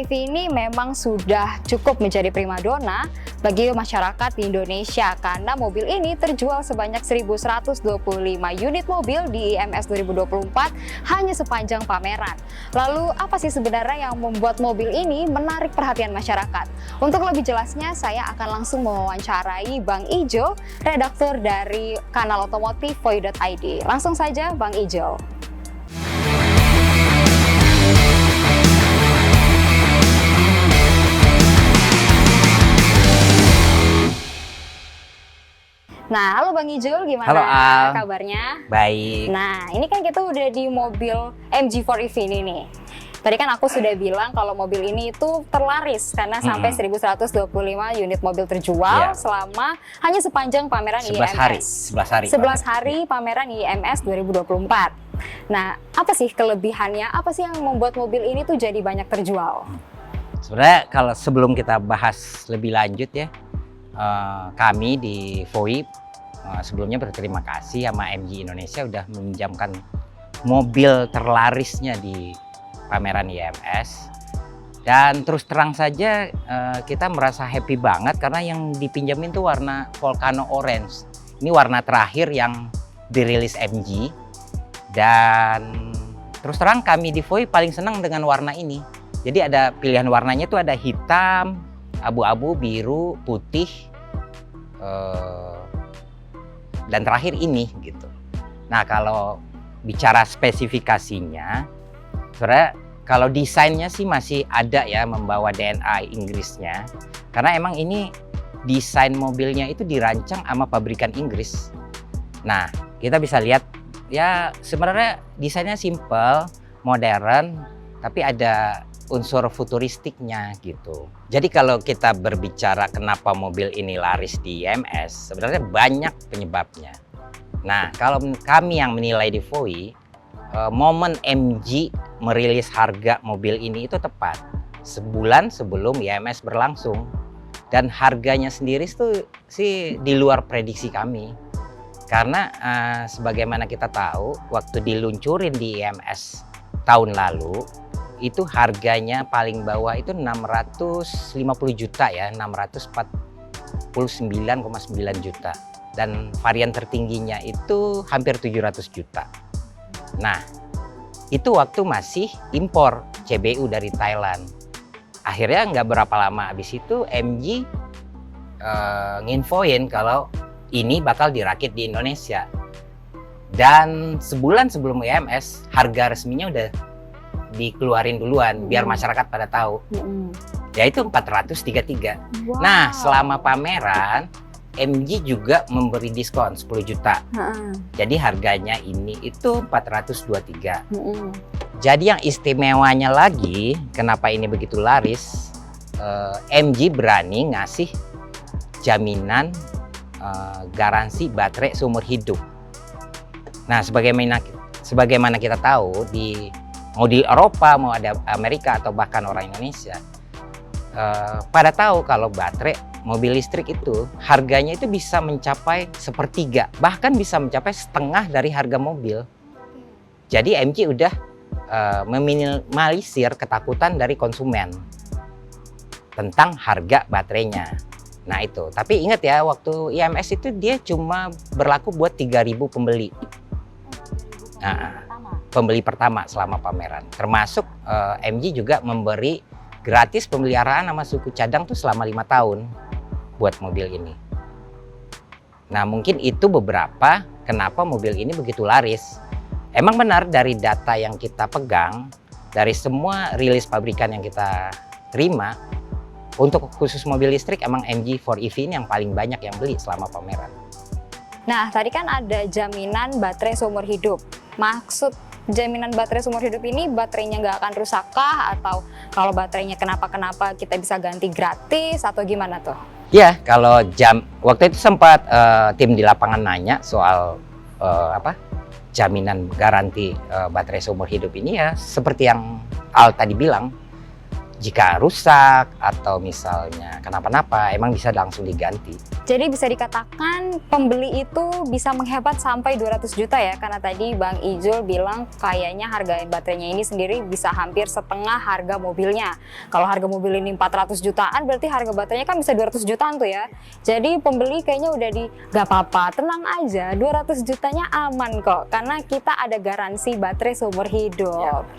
MG4EV ini memang sudah cukup menjadi primadona bagi masyarakat di Indonesia karena mobil ini terjual sebanyak 1.125 unit mobil di IMS 2024 hanya sepanjang pameran. Lalu apa sih sebenarnya yang membuat mobil ini menarik perhatian masyarakat? Untuk lebih jelasnya saya akan langsung mewawancarai Bang Ijo, redaktur dari kanal otomotif Voy.id. Langsung saja Bang Ijo. Nah, halo Bang Ijul, gimana Halo, Al. kabarnya? Baik. Nah, ini kan kita udah di mobil MG4EV ini nih. Tadi kan aku sudah bilang kalau mobil ini itu terlaris karena sampai 1.125 unit mobil terjual selama hanya sepanjang pameran 11 hari. IMS. 11 hari pameran IMS 2024. Nah, apa sih kelebihannya? Apa sih yang membuat mobil ini tuh jadi banyak terjual? Sebenarnya kalau sebelum kita bahas lebih lanjut ya, kami di Voy sebelumnya berterima kasih sama MG Indonesia udah meminjamkan mobil terlarisnya di pameran IMS. Dan terus terang saja kita merasa happy banget karena yang dipinjamin tuh warna Volcano Orange. Ini warna terakhir yang dirilis MG. Dan terus terang kami di Voy paling senang dengan warna ini. Jadi ada pilihan warnanya tuh ada hitam, abu-abu, biru, putih, dan terakhir ini gitu. Nah kalau bicara spesifikasinya, sebenarnya kalau desainnya sih masih ada ya membawa DNA Inggrisnya. Karena emang ini desain mobilnya itu dirancang sama pabrikan Inggris. Nah kita bisa lihat ya sebenarnya desainnya simple, modern, tapi ada unsur futuristiknya gitu. Jadi kalau kita berbicara kenapa mobil ini laris di IMS, sebenarnya banyak penyebabnya. Nah, kalau kami yang menilai di Voy, momen MG merilis harga mobil ini itu tepat. Sebulan sebelum IMS berlangsung. Dan harganya sendiri itu sih di luar prediksi kami. Karena sebagaimana kita tahu, waktu diluncurin di IMS tahun lalu, itu harganya paling bawah itu 650 juta ya, 649,9 juta. Dan varian tertingginya itu hampir 700 juta. Nah, itu waktu masih impor CBU dari Thailand. Akhirnya nggak berapa lama habis itu MG nginfoin kalau ini bakal dirakit di Indonesia. Dan sebulan sebelum IMS, harga resminya udah dikeluarin duluan biar masyarakat pada tahu. Yaitu 433. Wow. Nah, selama pameran MG juga memberi diskon 10 juta. Jadi harganya ini itu 423. Jadi yang istimewanya lagi, kenapa ini begitu laris, MG berani ngasih jaminan garansi baterai seumur hidup. Nah, sebagaimana kita tahu mau di Eropa, mau ada Amerika atau bahkan orang Indonesia, pada tahu kalau baterai mobil listrik itu harganya itu bisa mencapai sepertiga, bahkan bisa mencapai setengah dari harga mobil. Jadi MG udah meminimalisir ketakutan dari konsumen tentang harga baterainya. Nah itu, tapi ingat ya waktu IMS itu dia cuma berlaku buat 3.000 pembeli. Pembeli pertama selama pameran. Termasuk MG juga memberi gratis pemeliharaan sama suku cadang tuh selama 5 tahun buat mobil ini. Nah mungkin itu beberapa kenapa mobil ini begitu laris. Emang benar dari data yang kita pegang, dari semua rilis pabrikan yang kita terima, untuk khusus mobil listrik emang MG4EV ini yang paling banyak yang beli selama pameran. Nah tadi kan ada jaminan baterai seumur hidup. Maksud jaminan baterai seumur hidup ini baterainya nggak akan rusak kah? Atau kalau baterainya kenapa-kenapa kita bisa ganti gratis atau gimana tuh? Ya, kalau waktu itu sempat tim di lapangan nanya soal jaminan garansi baterai seumur hidup ini ya seperti yang Al tadi bilang, jika rusak atau misalnya kenapa-napa, emang bisa langsung diganti. Jadi bisa dikatakan pembeli itu bisa menghemat sampai 200 juta ya, karena tadi Bang Ijul bilang kayaknya harga baterainya ini sendiri bisa hampir setengah harga mobilnya. Kalau harga mobil ini 400 jutaan, berarti harga baterainya kan bisa 200 jutaan tuh ya. Jadi pembeli kayaknya udah gak apa-apa, tenang aja, 200 jutanya aman kok, karena kita ada garansi baterai seumur hidup.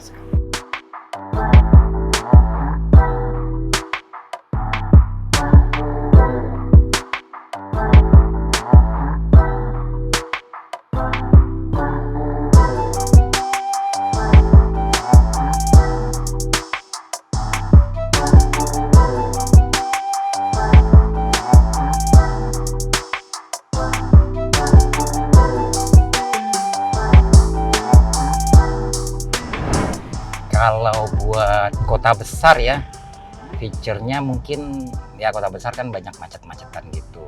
Kalau buat kota besar ya, fiturnya mungkin ya kota besar kan banyak macet-macetan gitu.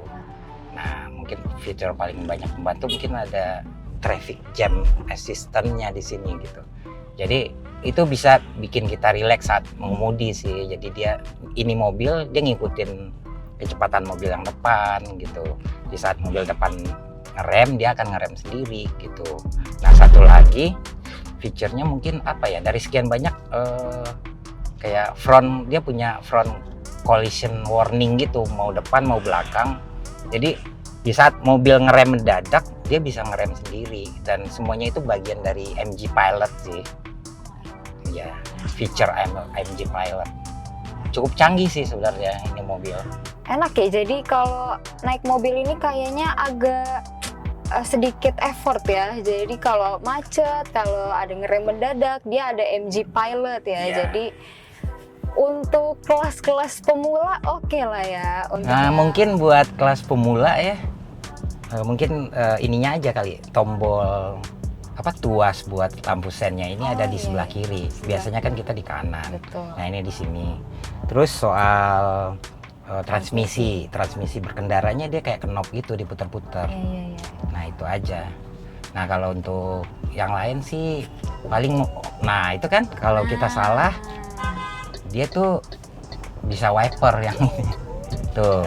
Nah, mungkin fitur paling banyak membantu mungkin ada traffic jam assistant-nya di sini gitu. Jadi itu bisa bikin kita rileks saat mengemudi sih. Jadi ini mobil dia ngikutin kecepatan mobil yang depan gitu. Di saat mobil depan ngerem, dia akan ngerem sendiri gitu. Nah, satu lagi fiturnya mungkin apa ya, dari sekian banyak kayak dia punya front collision warning gitu, mau depan mau belakang. Jadi di saat mobil ngerem mendadak dia bisa ngerem sendiri, dan semuanya itu bagian dari MG Pilot sih ya. Feature MG Pilot cukup canggih sih sebenarnya ini mobil. Enak ya, jadi kalau naik mobil ini kayaknya agak sedikit effort ya. Jadi kalau macet, kalau ada ngerem mendadak, dia ada MG Pilot ya. Jadi untuk kelas-kelas pemula oke lah ya. Mungkin buat kelas pemula ya, mungkin ininya aja kali, tombol tuas buat lampu sennya ini ada di sebelah kiri. Biasanya kan kita di kanan. Betul. Nah, ini di sini. Terus soal transmisi berkendaranya dia kayak knob gitu, diputar-putar. Nah, itu aja. Nah, kalau untuk yang lain sih paling, nah itu kan kalau kita salah dia tuh bisa wiper yang ini tuh.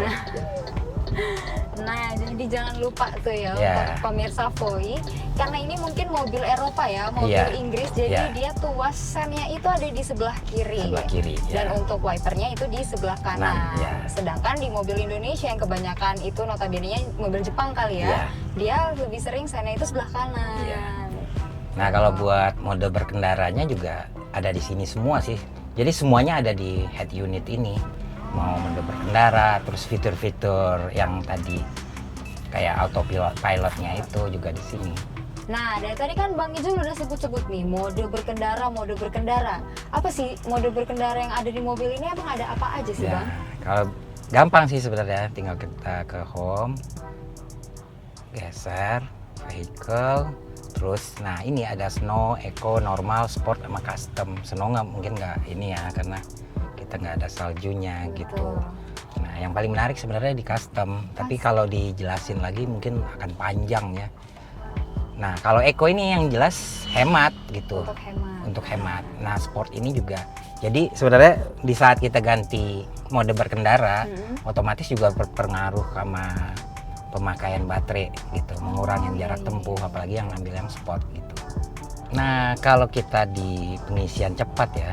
Nah, jadi jangan lupa tuh ya untuk pemirsa Voi, karena ini mungkin mobil Eropa ya, mobil Inggris, jadi dia tuas sennya itu ada di sebelah kiri. Dan untuk wipernya itu di sebelah kanan. Sedangkan di mobil Indonesia yang kebanyakan itu notabene-nya mobil Jepang kali ya, dia lebih sering sennya itu sebelah kanan. Nah, kalau buat mode berkendaranya juga ada di sini semua sih. Jadi semuanya ada di head unit ini. Mau mode berkendara, terus fitur-fitur yang tadi kayak autopilotnya itu juga di sini. Nah, dari tadi kan Bang Ijul udah sebut-sebut nih mode berkendara. Apa sih mode berkendara yang ada di mobil ini? Emang ada apa aja sih, Bang? Kalau gampang sih sebenarnya, tinggal kita ke home, geser, vehicle, terus nah ini ada snow, eco, normal, sport, sama custom. Snow mungkin nggak ini ya, karena kita nggak ada saljunya gitu. Nah, yang paling menarik sebenarnya di custom, tapi kalau dijelasin lagi mungkin akan panjang ya. Nah, kalau eco ini yang jelas hemat gitu. Untuk hemat. Nah, sport ini juga. Jadi sebenarnya di saat kita ganti mode berkendara, otomatis juga berpengaruh sama pemakaian baterai gitu, mengurangi jarak tempuh, apalagi yang ngambil yang sport gitu. Nah, kalau kita di pengisian cepat ya,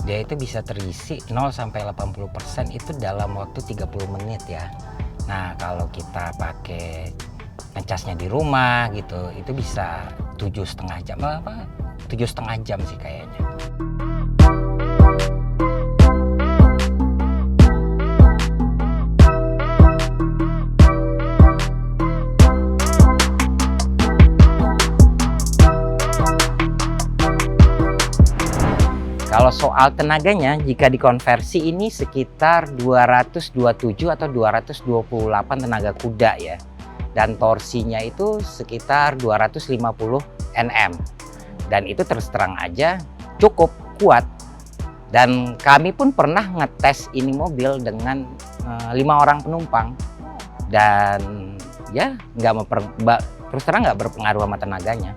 dia itu bisa terisi 0-80% itu dalam waktu 30 menit ya. Nah, kalau kita pakai ngecasnya di rumah gitu, itu bisa 7,5 jam. 7,5 jam sih kayaknya. Kalau soal tenaganya, jika dikonversi ini sekitar 227 atau 228 tenaga kuda ya. Dan torsinya itu sekitar 250 Nm. Dan itu terus terang aja cukup kuat. Dan kami pun pernah ngetes ini mobil dengan 5 orang penumpang. Dan ya terus terang nggak berpengaruh sama tenaganya.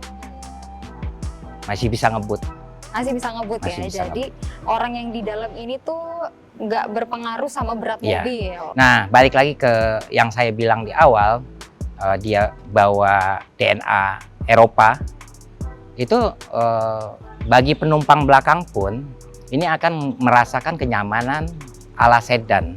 Masih bisa ngebut. Masih bisa ngebut ya. Jadi orang yang di dalam ini tuh nggak berpengaruh sama berat Iya. mobil. Nah, balik lagi ke yang saya bilang di awal, dia bawa DNA Eropa, itu bagi penumpang belakang pun ini akan merasakan kenyamanan ala sedan.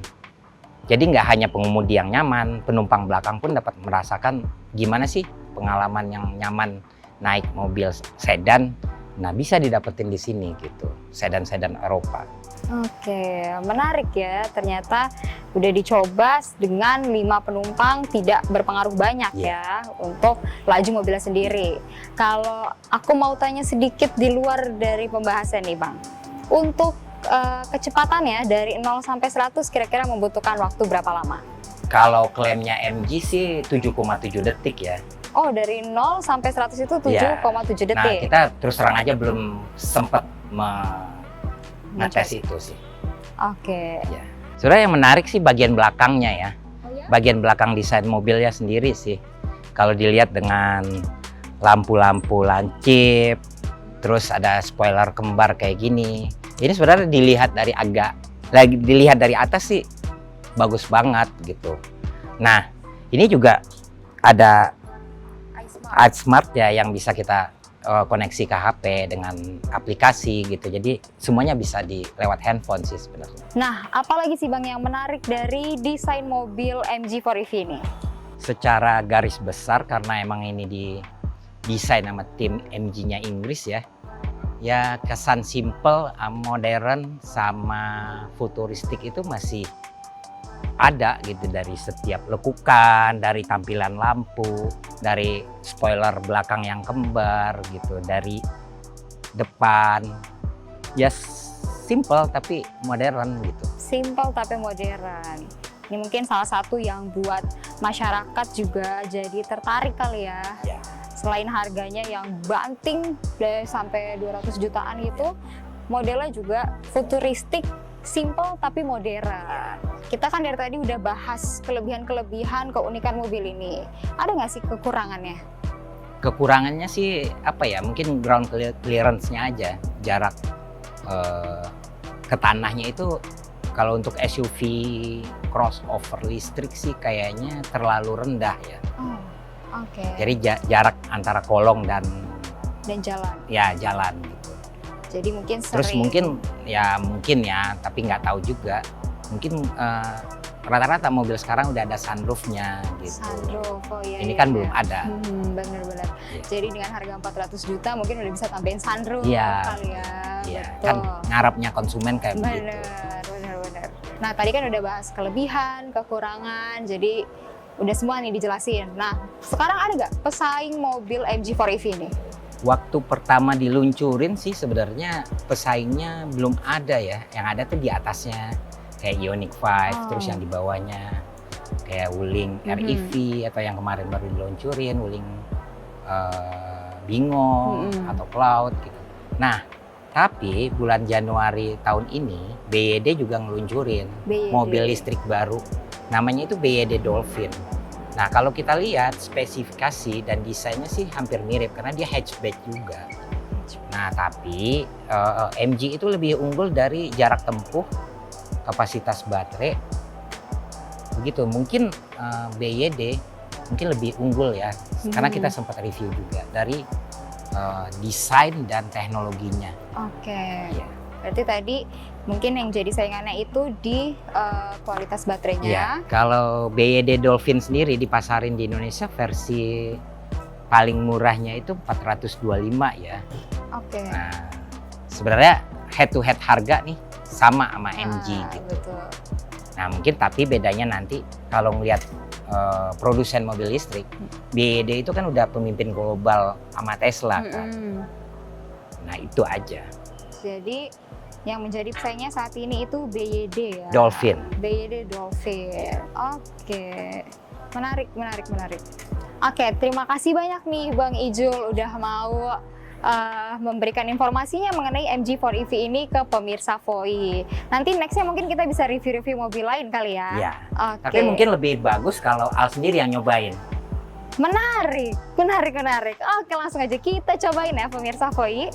Jadi nggak hanya pengemudi yang nyaman, penumpang belakang pun dapat merasakan gimana sih pengalaman yang nyaman naik mobil sedan. Nah, bisa didapetin di sini gitu, sedan-sedan Eropa. Oke, menarik ya. Ternyata udah dicoba dengan 5 penumpang, tidak berpengaruh banyak ya untuk laju mobilnya sendiri. Kalau aku mau tanya sedikit di luar dari pembahasan nih Bang, untuk kecepatannya dari 0 sampai 100 kira-kira membutuhkan waktu berapa lama? Kalau klaimnya MG sih 7,7 detik ya. Oh, dari 0 sampai 100 itu 7,7 Nah, detik. kita terus terang aja belum sempat ngetes itu sih. Oke. Ya. Sebenarnya yang menarik sih bagian belakangnya ya. Oh ya? Bagian belakang desain mobilnya sendiri sih. Kalau dilihat dengan lampu-lampu lancip, terus ada spoiler kembar kayak gini. Ini sebenarnya dilihat dari atas sih bagus banget gitu. Nah, ini juga ada iSmart ya yang bisa kita koneksi ke HP dengan aplikasi gitu. Jadi semuanya bisa lewat handphone sih sebenarnya. Nah, apalagi sih Bang yang menarik dari desain mobil MG4EV ini? Secara garis besar karena emang ini didesain sama tim MG-nya Inggris ya. Ya kesan simple, modern sama futuristik itu masih ada gitu dari setiap lekukan, dari tampilan lampu, dari spoiler belakang yang kembar gitu, dari depan. Ya simple tapi modern gitu. Simple tapi modern. Ini mungkin salah satu yang buat masyarakat juga jadi tertarik kali ya. Selain harganya yang banting sampai 200 jutaan itu, modelnya juga futuristik, simple tapi modern. Kita kan dari tadi udah bahas kelebihan-kelebihan, keunikan mobil ini. Ada nggak sih kekurangannya? Kekurangannya sih apa ya? Mungkin ground clearance-nya aja, jarak ke tanahnya itu kalau untuk SUV crossover listrik sih kayaknya terlalu rendah ya. Oh, oke. Jadi jarak antara kolong dan jalan. Ya jalan gitu. Jadi mungkin Terus mungkin ya tapi nggak tahu juga. Mungkin rata-rata mobil sekarang udah ada sunroofnya gitu. sunroof, oh iya. Ini kan belum ada. Bener-bener. Iya. Jadi dengan harga 400 juta mungkin udah bisa tambahin sunroof Iya. kali ya. Iya, Betul. kan ngarapnya konsumen kayak begitu. Bener. Nah tadi kan udah bahas kelebihan, kekurangan, jadi udah semua nih dijelasin. Nah sekarang ada nggak pesaing mobil MG4EV ini? Waktu pertama diluncurin sih sebenarnya pesaingnya belum ada ya. Yang ada tuh di atasnya kayak Ioniq 5, terus yang di bawahnya kayak Wuling REV atau yang kemarin baru diluncurin Wuling Bingo atau Cloud gitu. Nah, tapi bulan Januari tahun ini BYD juga ngeluncurin mobil listrik baru. Namanya itu BYD Dolphin. Nah, kalau kita lihat spesifikasi dan desainnya sih hampir mirip karena dia hatchback juga. Nah, tapi MG itu lebih unggul dari jarak tempuh, kapasitas baterai. Begitu, mungkin BYD mungkin lebih unggul ya. Karena kita sempat review juga dari desain dan teknologinya. Oke. Ya. Berarti tadi mungkin yang jadi saingannya itu di kualitas baterainya. Ya, kalau BYD Dolphin sendiri dipasarin di Indonesia versi paling murahnya itu 425 ya. Oke. Nah, sebenarnya head to head harga nih sama MG gitu. Betul. Nah, mungkin tapi bedanya nanti kalau ngelihat produsen mobil listrik, BYD itu kan udah pemimpin global sama Tesla kan. Nah, itu aja. Jadi yang menjadi pesaingnya saat ini itu BYD ya. Dolphin. BYD Dolphin. Oke. Menarik. Oke, terima kasih banyak nih Bang Ijul udah mau memberikan informasinya mengenai MG4EV ini ke pemirsa VOI. Nanti nextnya mungkin kita bisa review-review mobil lain kali ya. Iya. Oke. Tapi mungkin lebih bagus kalau Al sendiri yang nyobain. Menarik. Oke, langsung aja kita cobain ya pemirsa VOI.